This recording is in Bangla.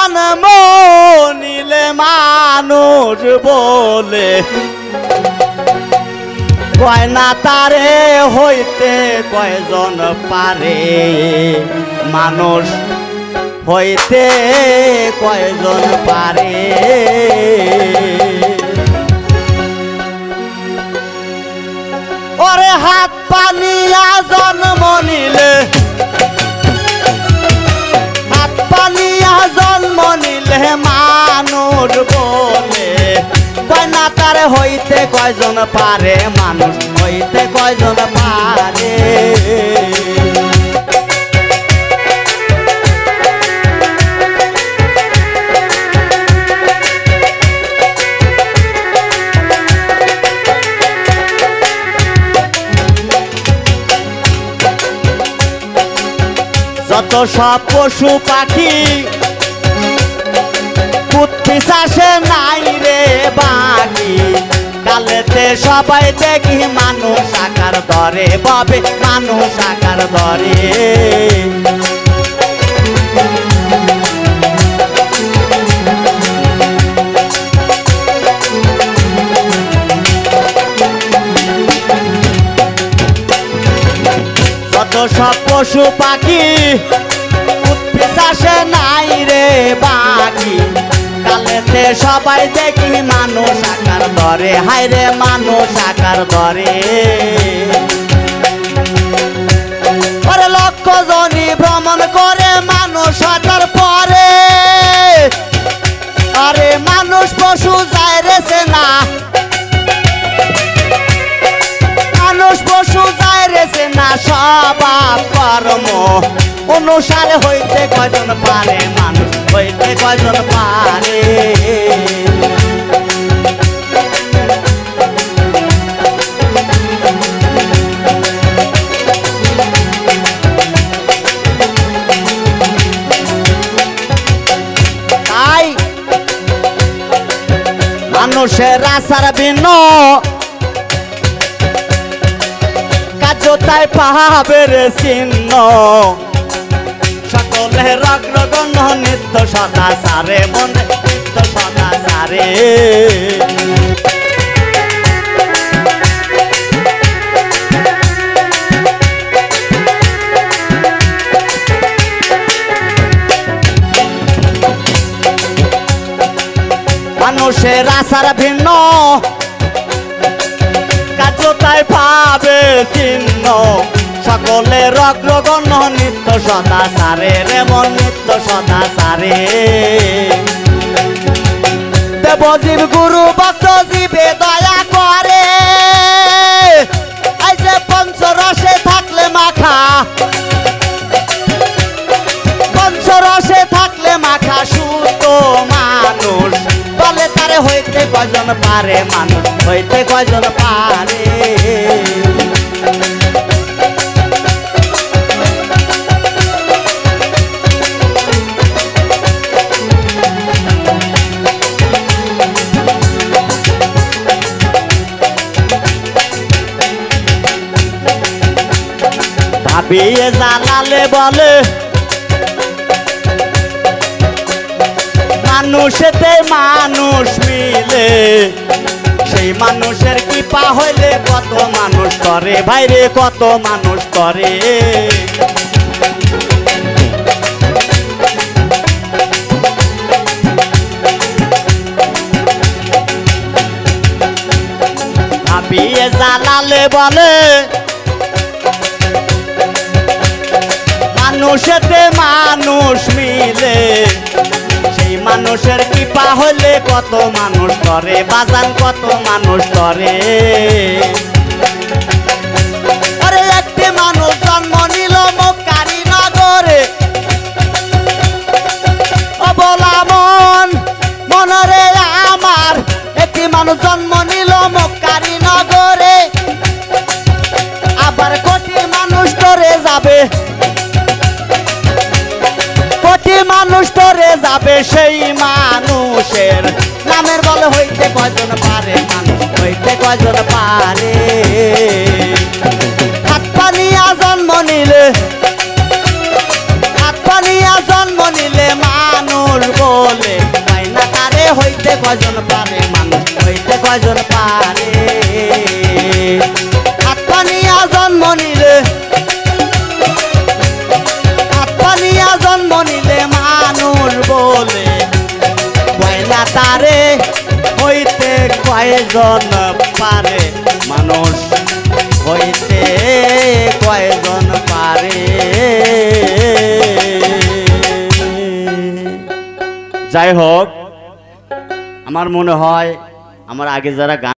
জন্ম নিলে মানুষ বলে কয় না তারে হইতে কয়জন পারে মানুষ হইতে কয়জন পারে ওরে হাত পানিয়া জন্ম নিলে হাত পানিয়া জন্ম নিলে মানুষ বলে কয় না তারে হইতে কয়জন পারে মানুষ হইতে কয়জন পারে যত সব পশু পাখি পিছাসে নাই রে বাকি কালেতে সবাই দেখি মানুষ আকার ধরে ববে মানুষ আকার ধরে যত সব পশু পাখি পিছাসে নাই রে বাকি কালেতে সবাই দেখি মানুষ আকার ধরে হায় রে মানুষ আকার ধরে ওরে লক্ষ জনি ভ্রমণ করে মানুষ হটার পরে আরে মানুষ পশু যায় রে সেনা মানুষ পশু যায় রে সেনা স্বভাব কর্ম অনুসারে হইতে কয়জন পারে মানুষ হইতে কয়জন পারে তাই মানুষের আশার ভিন্ন কাজ তাই পাবে রে চিহ্ন সকলের অগ্রগণ্য নিত্য সদা সারে মনে নিত্য সদা সারে মানুষের আশার ভিন্ন কাজ তাই পাবে চিহ্ন সকলের অগ্রগণ্য নিত্য সদা সারে রে মন নিত্য সদা সারে দেবজীব গুরু ভক্ত জীবে দয়া করে এই যে পঞ্চরসে থাকলে মাখা পঞ্চরসে থাকলে মাখা সুস্থ মানুষ বলে তারে হইতে কয়জন পারে মানুষ হইতে কয়জন পারে ভাবিয়ে জানালে বলে মানুষেতে মানুষ মিলে সেই মানুষের কৃপা হইলে কত মানুষ করে ভাইরে কত মানুষ করে ভাবিয়ে জানালে বলে মানুষেতে মানুষ মিলে সেই মানুষের কৃপা হলে কত মানুষ করে বাজান কত মানুষ করে আরে একটি মানুষ জন্ম নিল মক্কারি নগরে অবলা মন মনরে আমার একটি মানুষ জন্ম নিল মক্কারি নগরে আবার কোটি মানুষ ধরে যাবে কোটি মানুষ ধরে যাবে সেই মানুষের নামের বলে হইতে কয়জন পারে মানুষ হইতে কয়জন পারে হাত পানিয়া জন্ম নিলে হাত পানিয়া জন্ম নিলে মানুষ কয়জন পারে মানুষ হইতে কয়জন পারে হাত পানিয়া জন্ম নিলে হাত পানিয়া জন্ম নিলে মানুষ বলে কয় না তারে হইতে কয়জন পারে মানুষ হইতে কয়জন পারে যাই হোক আমার মনে হয় আমার আগে যারা গান